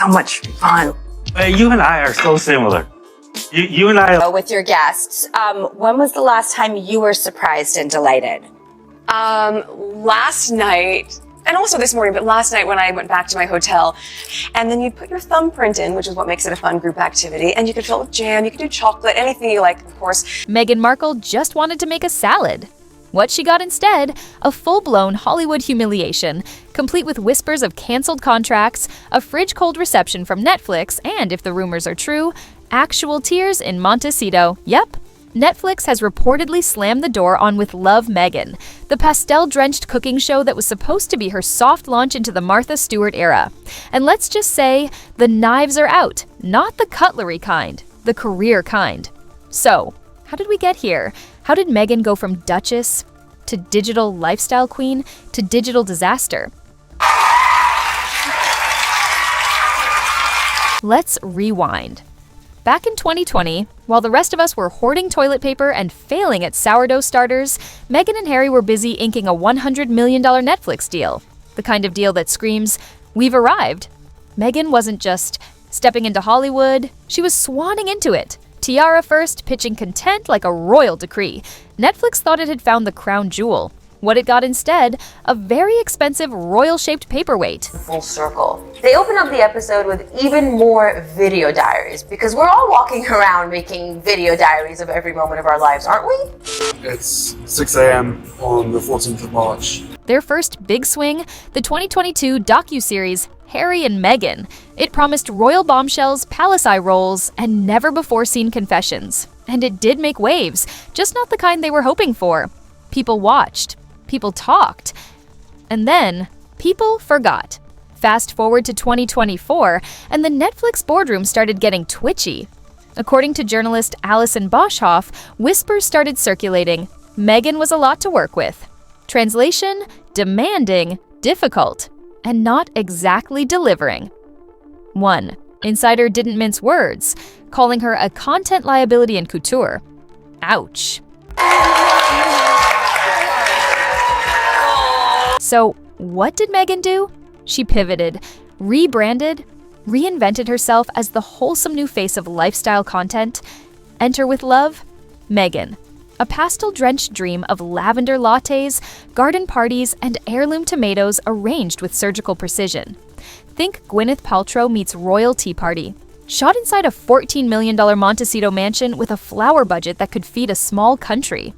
so much fun. You and I are so similar. You and I... With your guests, when was the last time you were surprised and delighted? Last night, and also this morning, but last night when I went back to my hotel, and then you put your thumbprint in, which is what makes it a fun group activity, and you can fill it with jam, you can do chocolate, anything you like, of course. Meghan Markle just wanted to make a salad. What she got instead? A full-blown Hollywood humiliation, complete with whispers of canceled contracts, a fridge-cold reception from Netflix, and, if the rumors are true, actual tears in Montecito. Yep. Netflix has reportedly slammed the door on With Love, Meghan, the pastel-drenched cooking show that was supposed to be her soft launch into the Martha Stewart era. And let's just say, the knives are out, not the cutlery kind, the career kind. So, how did we get here? How did Meghan go from Duchess to digital lifestyle queen to digital disaster? Let's rewind. Back in 2020, while the rest of us were hoarding toilet paper and failing at sourdough starters, Meghan and Harry were busy inking a $100 million Netflix deal. The kind of deal that screams, "We've arrived." Meghan wasn't just stepping into Hollywood, she was swanning into it. Tiara first, pitching content like a royal decree. Netflix thought it had found the crown jewel. What it got instead? A very expensive royal-shaped paperweight. Full circle. They open up the episode with even more video diaries, because we're all walking around making video diaries of every moment of our lives, aren't we? It's 6 a.m. on the 14th of March. Their first big swing, the 2022 docuseries Harry and Meghan. It promised royal bombshells, palace eye rolls, and never-before-seen confessions. And it did make waves, just not the kind they were hoping for. People watched. People talked. And then, people forgot. Fast forward to 2024, and the Netflix boardroom started getting twitchy. According to journalist Alison Boschhoff, whispers started circulating. Meghan was a lot to work with. Translation: demanding, difficult, and not exactly delivering. 1. Insider didn't mince words, calling her a content liability in couture. Ouch. So, what did Meghan do? She pivoted, rebranded, reinvented herself as the wholesome new face of lifestyle content. Enter With Love, Meghan. A pastel-drenched dream of lavender lattes, garden parties, and heirloom tomatoes arranged with surgical precision. Think Gwyneth Paltrow meets royal tea party. Shot inside a $14 million Montecito mansion with a flower budget that could feed a small country.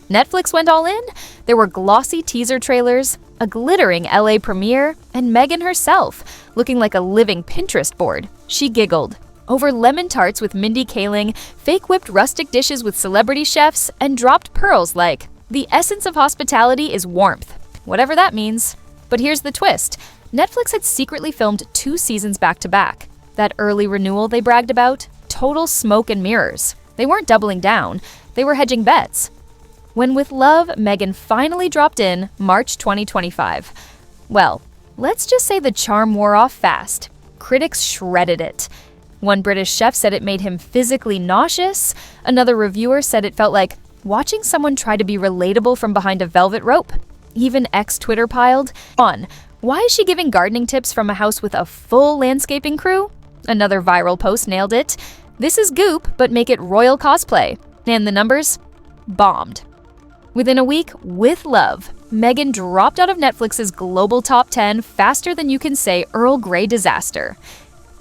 Netflix went all in. There were glossy teaser trailers, a glittering LA premiere, and Meghan herself, looking like a living Pinterest board. She giggled. Over lemon tarts with Mindy Kaling, fake-whipped rustic dishes with celebrity chefs, and dropped pearls like, "The essence of hospitality is warmth," whatever that means. But here's the twist. Netflix had secretly filmed 2 seasons back-to-back. That early renewal they bragged about? Total smoke and mirrors. They weren't doubling down. They were hedging bets. When With Love, Meghan finally dropped in March 2025. Well, let's just say the charm wore off fast. Critics shredded it. One British chef said it made him physically nauseous. Another reviewer said it felt like watching someone try to be relatable from behind a velvet rope. Even ex-Twitter piled on, "Why is she giving gardening tips from a house with a full landscaping crew?" Another viral post nailed it. "This is goop, but make it royal cosplay." And the numbers? Bombed. Within a week, With Love, Meghan dropped out of Netflix's global top 10 faster than you can say Earl Grey disaster.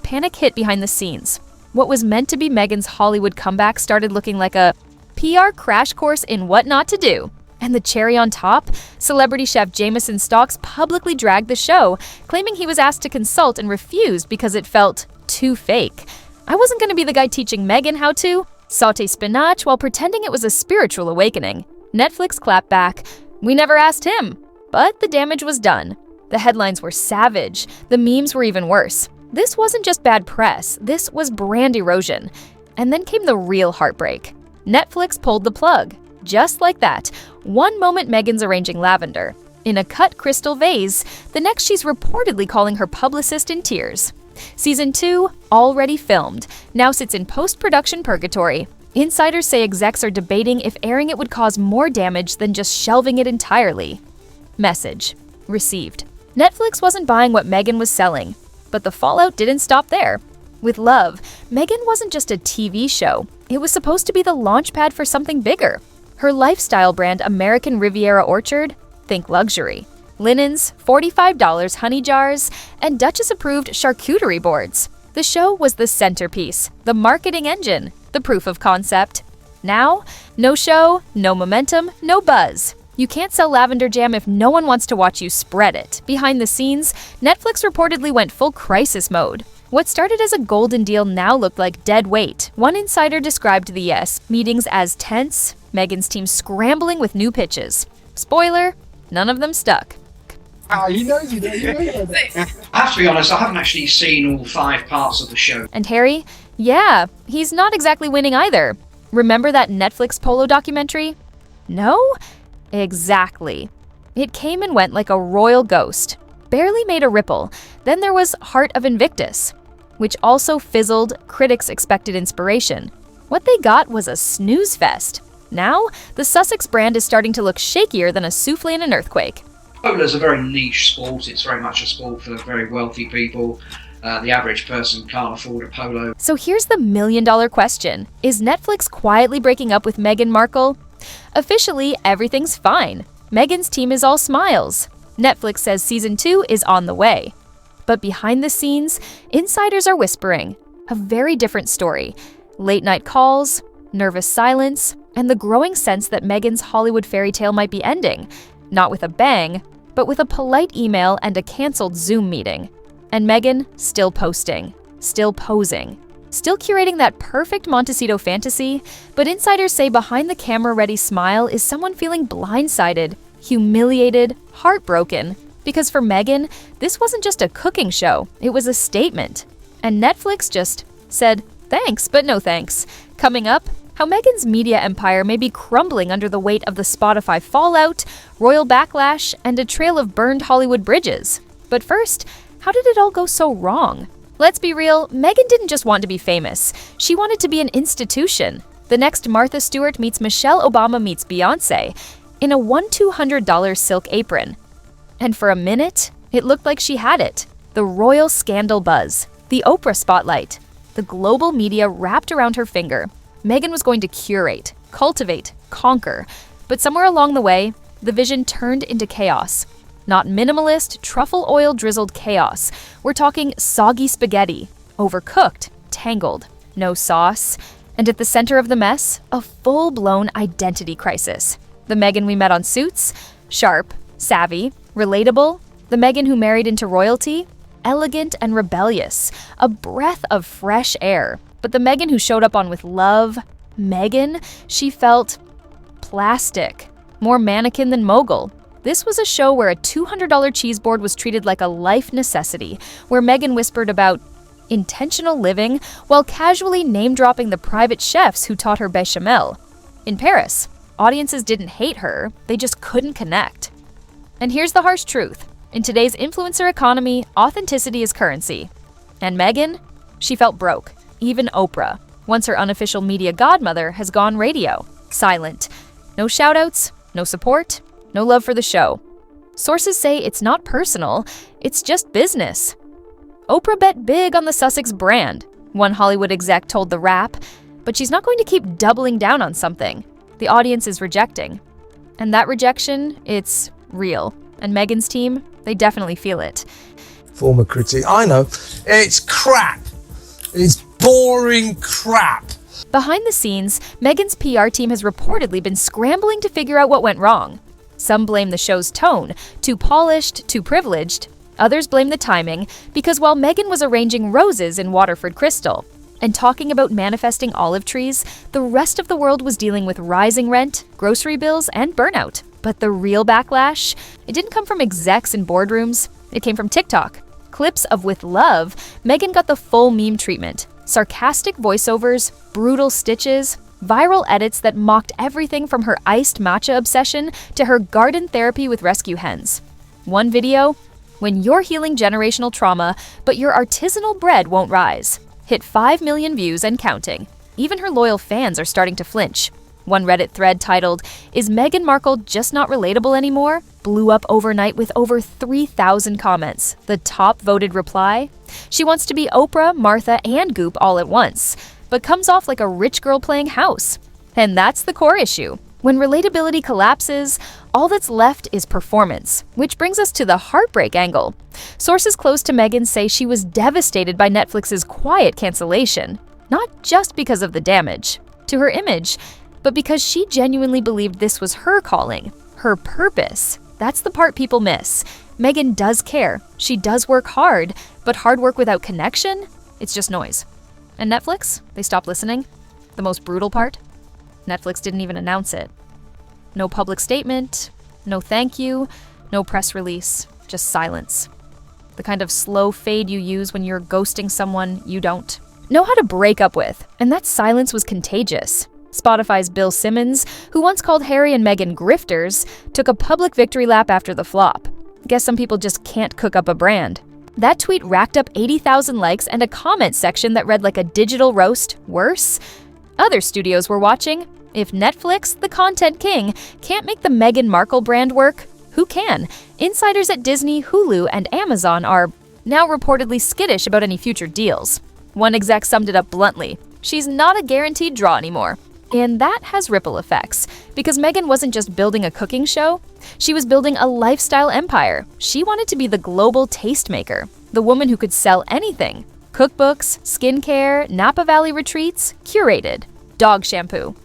Panic hit behind the scenes. What was meant to be Meghan's Hollywood comeback started looking like a PR crash course in what not to do. And the cherry on top, celebrity chef Jameson Stocks publicly dragged the show, claiming he was asked to consult and refused because it felt too fake. I wasn't going to be the guy teaching Meghan how to saute spinach while pretending it was a spiritual awakening. Netflix clapped back. "We never asked him." But the damage was done. The headlines were savage. The memes were even worse. This wasn't just bad press. This was brand erosion. And then came the real heartbreak. Netflix pulled the plug. Just like that. One moment Meghan's arranging lavender. In a cut crystal vase, the next she's reportedly calling her publicist in tears. Season 2, already filmed, now sits in post-production purgatory. Insiders say execs are debating if airing it would cause more damage than just shelving it entirely. Message received. Netflix wasn't buying what Meghan was selling. But the fallout didn't stop there. With Love, Meghan wasn't just a TV show. It was supposed to be the launchpad for something bigger. Her lifestyle brand American Riviera Orchard, think luxury. Linens, $45 honey jars, and Duchess-approved charcuterie boards. The show was the centerpiece, the marketing engine, the proof of concept. Now, no show, no momentum, no buzz. You can't sell lavender jam if no one wants to watch you spread it. Behind the scenes, Netflix reportedly went full crisis mode. What started as a golden deal now looked like dead weight. One insider described the meetings as tense, Meghan's team scrambling with new pitches. Spoiler, none of them stuck. He knows you. I have to be honest, I haven't actually seen all 5 parts of the show. And Harry? Yeah, he's not exactly winning either. Remember that Netflix polo documentary? No? Exactly. It came and went like a royal ghost. Barely made a ripple. Then there was Heart of Invictus, which also fizzled. Critics expected inspiration. What they got was a snooze fest. Now, the Sussex brand is starting to look shakier than a souffle in an earthquake. Polo is a very niche sport. It's very much a sport for very wealthy people. The average person can't afford a polo. So here's the million-dollar question. Is Netflix quietly breaking up with Meghan Markle? Officially, everything's fine. Meghan's team is all smiles. Netflix says season 2 is on the way. But behind the scenes, insiders are whispering a very different story. Late-night calls, nervous silence, and the growing sense that Meghan's Hollywood fairy tale might be ending. Not with a bang, but with a polite email and a cancelled Zoom meeting. And Meghan still posting, still posing, still curating that perfect Montecito fantasy, but insiders say behind the camera-ready smile is someone feeling blindsided, humiliated, heartbroken. Because for Meghan, this wasn't just a cooking show, it was a statement. And Netflix just said, thanks, but no thanks. Coming up, how Meghan's media empire may be crumbling under the weight of the Spotify fallout, royal backlash, and a trail of burned Hollywood bridges. But first, how did it all go so wrong? Let's be real, Meghan didn't just want to be famous. She wanted to be an institution. The next Martha Stewart meets Michelle Obama meets Beyoncé in a $1,200 silk apron. And for a minute, it looked like she had it. The royal scandal buzz, the Oprah spotlight, the global media wrapped around her finger. Meghan was going to curate, cultivate, conquer. But somewhere along the way, the vision turned into chaos. Not minimalist, truffle oil drizzled chaos. We're talking soggy spaghetti, overcooked, tangled, no sauce. And at the center of the mess, a full-blown identity crisis. The Meghan we met on Suits? Sharp, savvy, relatable. The Meghan who married into royalty? Elegant and rebellious. A breath of fresh air. But the Meghan who showed up on With Love? Meghan? She felt plastic. More mannequin than mogul. This was a show where a $200 cheese board was treated like a life necessity, where Meghan whispered about intentional living while casually name-dropping the private chefs who taught her bechamel. In Paris, audiences didn't hate her, they just couldn't connect. And here's the harsh truth. In today's influencer economy, authenticity is currency. And Meghan? She felt broke. Even Oprah, once her unofficial media godmother, has gone radio. Silent. No shoutouts, no support, no love for the show. Sources say it's not personal, it's just business. Oprah bet big on the Sussex brand, one Hollywood exec told The Wrap, but she's not going to keep doubling down on something the audience is rejecting. And that rejection, it's real. And Meghan's team, they definitely feel it. Former critic, I know, it's crap. It's boring crap. Behind the scenes, Meghan's PR team has reportedly been scrambling to figure out what went wrong. Some blame the show's tone, too polished, too privileged. Others blame the timing, because while Meghan was arranging roses in Waterford Crystal and talking about manifesting olive trees, the rest of the world was dealing with rising rent, grocery bills, and burnout. But the real backlash? It didn't come from execs in boardrooms. It came from TikTok. Clips of With Love, Meghan got the full meme treatment. Sarcastic voiceovers, brutal stitches, viral edits that mocked everything from her iced matcha obsession to her garden therapy with rescue hens. One video, when you're healing generational trauma, but your artisanal bread won't rise, hit 5 million views and counting. Even her loyal fans are starting to flinch. One Reddit thread titled, "Is Meghan Markle just not relatable anymore?" blew up overnight with over 3,000 comments. The top voted reply? She wants to be Oprah, Martha, and Goop all at once, but comes off like a rich girl playing house. And that's the core issue. When relatability collapses, all that's left is performance, which brings us to the heartbreak angle. Sources close to Meghan say she was devastated by Netflix's quiet cancellation, not just because of the damage to her image, but because she genuinely believed this was her calling, her purpose. That's the part people miss. Meghan does care. She does work hard, but hard work without connection? It's just noise. And Netflix? They stopped listening? The most brutal part? Netflix didn't even announce it. No public statement, no thank you, no press release, just silence. The kind of slow fade you use when you're ghosting someone you don't know how to break up with, and that silence was contagious. Spotify's Bill Simmons, who once called Harry and Meghan grifters, took a public victory lap after the flop. Guess some people just can't cook up a brand. That tweet racked up 80,000 likes and a comment section that read like a digital roast. Worse? Other studios were watching. If Netflix, the content king, can't make the Meghan Markle brand work, who can? Insiders at Disney, Hulu, and Amazon are now reportedly skittish about any future deals. One exec summed it up bluntly: she's not a guaranteed draw anymore. And that has ripple effects, because Meghan wasn't just building a cooking show, she was building a lifestyle empire. She wanted to be the global tastemaker, the woman who could sell anything. Cookbooks, skincare, Napa Valley retreats, curated, dog shampoo.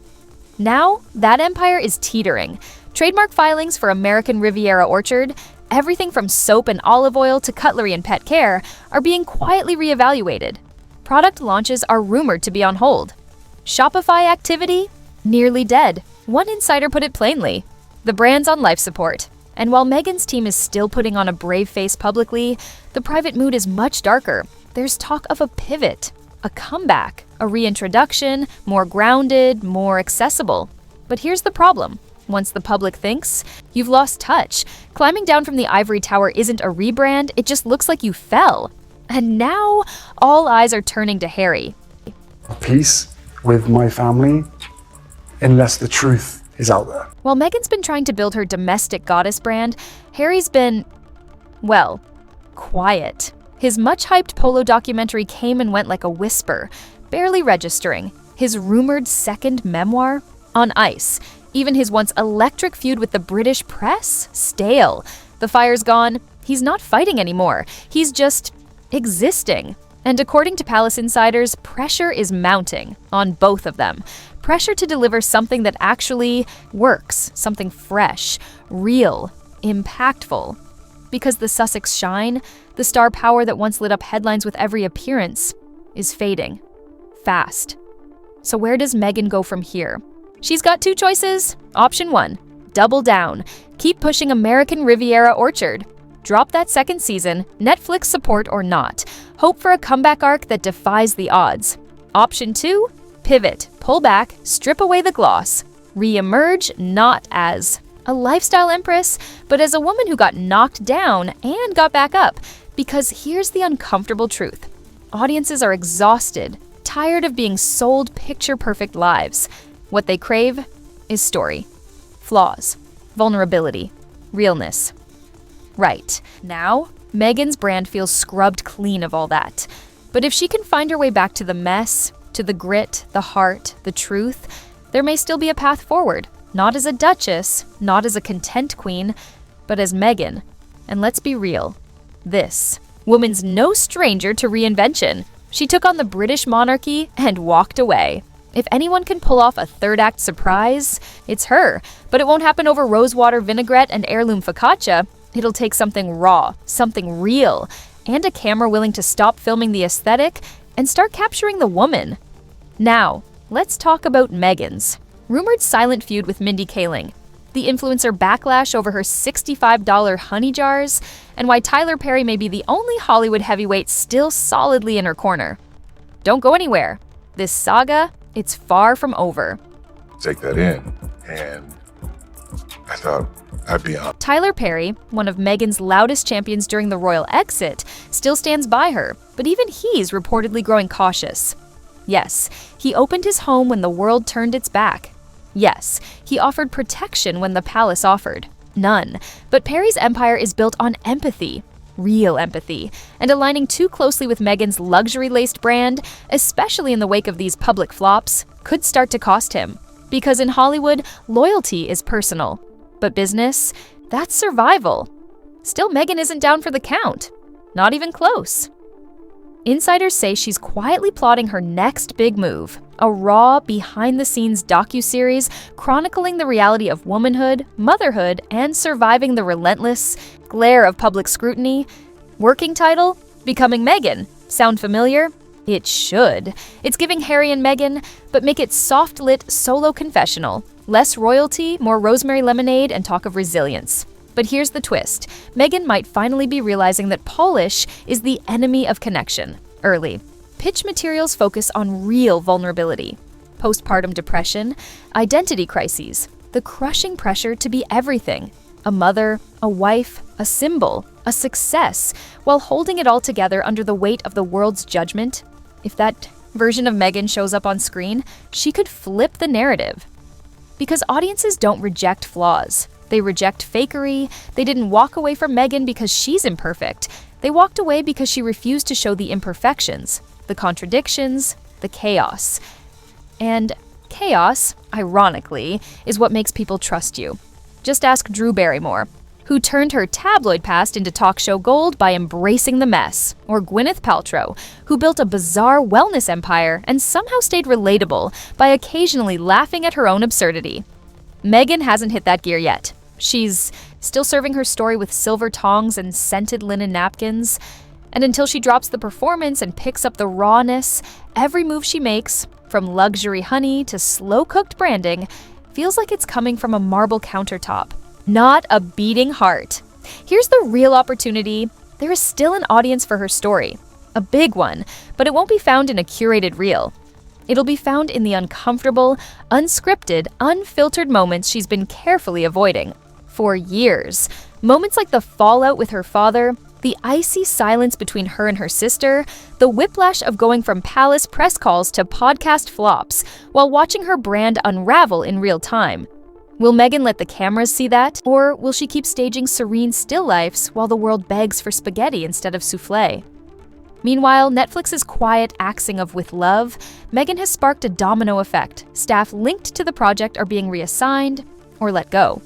Now, that empire is teetering. Trademark filings for American Riviera Orchard, everything from soap and olive oil to cutlery and pet care, are being quietly reevaluated. Product launches are rumored to be on hold. Shopify activity? Nearly dead. One insider put it plainly: the brand's on life support. And while Meghan's team is still putting on a brave face publicly, the private mood is much darker. There's talk of a pivot, a comeback, a reintroduction, more grounded, more accessible. But here's the problem. Once the public thinks, you've lost touch. Climbing down from the ivory tower isn't a rebrand, it just looks like you fell. And now, all eyes are turning to Harry. Peace with my family, unless the truth is out there. While Meghan's been trying to build her domestic goddess brand, Harry's been, well, quiet. His much-hyped Polo documentary came and went like a whisper, barely registering. His rumored second memoir? On ice. Even his once electric feud with the British press? Stale. The fire's gone. He's not fighting anymore. He's just existing. And according to Palace insiders, pressure is mounting on both of them. Pressure to deliver something that actually works, something fresh, real, impactful. Because the Sussex shine, the star power that once lit up headlines with every appearance, is fading. Fast. So where does Meghan go from here? She's got two choices. Option 1, double down. Keep pushing American Riviera Orchard. Drop that second season, Netflix support or not. Hope for a comeback arc that defies the odds. Option 2, pivot, pull back, strip away the gloss. Re-emerge not as a lifestyle empress, but as a woman who got knocked down and got back up. Because here's the uncomfortable truth. Audiences are exhausted, tired of being sold picture-perfect lives. What they crave is story, flaws, vulnerability, realness. Right, now, Meghan's brand feels scrubbed clean of all that. But if she can find her way back to the mess, to the grit, the heart, the truth, there may still be a path forward. Not as a duchess, not as a content queen, but as Meghan. And let's be real, this woman's no stranger to reinvention. She took on the British monarchy and walked away. If anyone can pull off a third-act surprise, it's her. But it won't happen over rosewater vinaigrette and heirloom focaccia. It'll take something raw, something real, and a camera willing to stop filming the aesthetic and start capturing the woman. Now, let's talk about Meghan's rumored silent feud with Mindy Kaling, the influencer backlash over her $65 honey jars, and why Tyler Perry may be the only Hollywood heavyweight still solidly in her corner. Don't go anywhere. This saga, it's far from over. Take that in, and I thought I'd be on. Tyler Perry, one of Meghan's loudest champions during the royal exit, still stands by her, but even he's reportedly growing cautious. Yes, he opened his home when the world turned its back. Yes, he offered protection when the palace offered. None. But Perry's empire is built on empathy. Real empathy. And aligning too closely with Meghan's luxury-laced brand, especially in the wake of these public flops, could start to cost him. Because in Hollywood, loyalty is personal. But business? That's survival. Still, Meghan isn't down for the count. Not even close. Insiders say she's quietly plotting her next big move, a raw, behind-the-scenes docuseries chronicling the reality of womanhood, motherhood, and surviving the relentless glare of public scrutiny. Working title? Becoming Meghan. Sound familiar? It should. It's giving Harry and Meghan, but make it soft-lit solo confessional. Less royalty, more rosemary lemonade, and talk of resilience. But here's the twist. Meghan might finally be realizing that polish is the enemy of connection. Early. Pitch materials focus on real vulnerability. Postpartum depression, identity crises, the crushing pressure to be everything. A mother, a wife, a symbol, a success, while holding it all together under the weight of the world's judgment. If that version of Meghan shows up on screen, she could flip the narrative. Because audiences don't reject flaws. They reject fakery. They didn't walk away from Meghan because she's imperfect. They walked away because she refused to show the imperfections, the contradictions, the chaos. And chaos, ironically, is what makes people trust you. Just ask Drew Barrymore, who turned her tabloid past into talk show gold by embracing the mess, or Gwyneth Paltrow, who built a bizarre wellness empire and somehow stayed relatable by occasionally laughing at her own absurdity. Meghan hasn't hit that gear yet. She's still serving her story with silver tongs and scented linen napkins. And until she drops the performance and picks up the rawness, every move she makes, from luxury honey to slow-cooked branding, feels like it's coming from a marble countertop, not a beating heart. Here's the real opportunity. There is still an audience for her story. A big one, but it won't be found in a curated reel. It'll be found in the uncomfortable, unscripted, unfiltered moments she's been carefully avoiding for years. Moments like the fallout with her father, the icy silence between her and her sister, the whiplash of going from palace press calls to podcast flops while watching her brand unravel in real time. Will Meghan let the cameras see that, or will she keep staging serene still lifes while the world begs for spaghetti instead of souffle? Meanwhile, Netflix's quiet axing of With Love, Meghan has sparked a domino effect. Staff linked to the project are being reassigned or let go.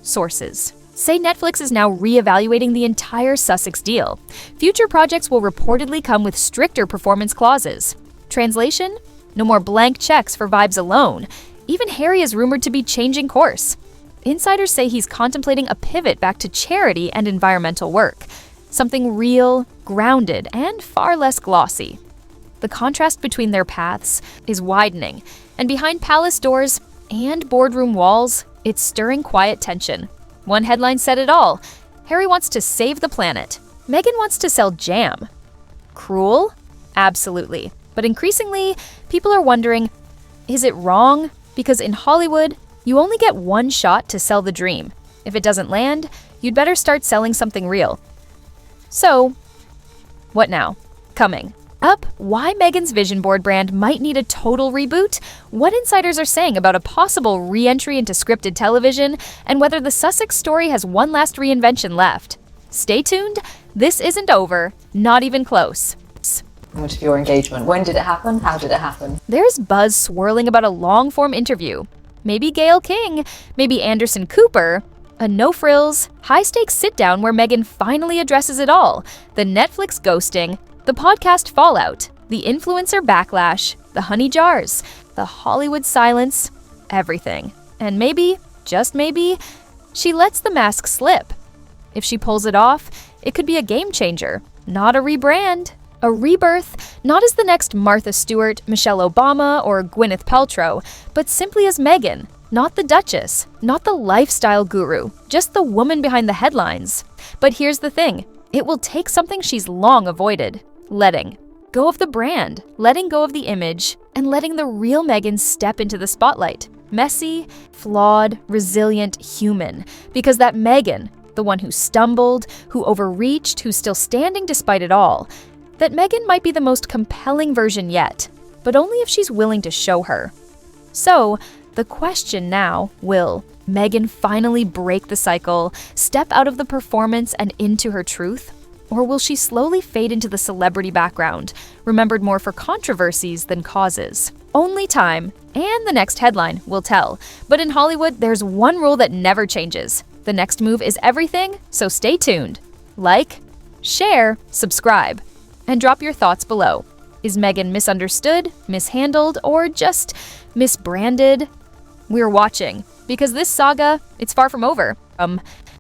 Sources say Netflix is now reevaluating the entire Sussex deal. Future projects will reportedly come with stricter performance clauses. Translation? No more blank checks for vibes alone. Even Harry is rumored to be changing course. Insiders say he's contemplating a pivot back to charity and environmental work. Something real, grounded, and far less glossy. The contrast between their paths is widening, and behind palace doors and boardroom walls, it's stirring quiet tension. One headline said it all. Harry wants to save the planet. Meghan wants to sell jam. Cruel? Absolutely. But increasingly, people are wondering, is it wrong? Because in Hollywood, you only get one shot to sell the dream. If it doesn't land, you'd better start selling something real. So, what now? Coming up, why Meghan's vision board brand might need a total reboot, what insiders are saying about a possible re-entry into scripted television, and whether the Sussex story has one last reinvention left. Stay tuned, this isn't over, not even close. Of your engagement. When did it happen? How did it happen? There's buzz swirling about a long-form interview. Maybe Gayle King, maybe Anderson Cooper. A no-frills, high-stakes sit-down where Meghan finally addresses it all. The Netflix ghosting, the podcast fallout, the influencer backlash, the honey jars, the Hollywood silence, everything. And maybe, just maybe, she lets the mask slip. If she pulls it off, it could be a game changer, not a rebrand. A rebirth, not as the next Martha Stewart, Michelle Obama, or Gwyneth Paltrow, but simply as Meghan, not the Duchess, not the lifestyle guru, just the woman behind the headlines. But here's the thing, it will take something she's long avoided, letting go of the brand, letting go of the image, and letting the real Meghan step into the spotlight. Messy, flawed, resilient, human. Because that Meghan, the one who stumbled, who overreached, who's still standing despite it all, that Meghan might be the most compelling version yet, but only if she's willing to show her. So, The question now, will Meghan finally break the cycle, step out of the performance and into her truth? Or will she slowly fade into the celebrity background, remembered more for controversies than causes? Only time and the next headline will tell. But in Hollywood, there's one rule that never changes. The next move is everything, so stay tuned. Like, share, subscribe, and drop your thoughts below. Is Meghan misunderstood, mishandled, or just misbranded? We're watching, because this saga, it's far from over.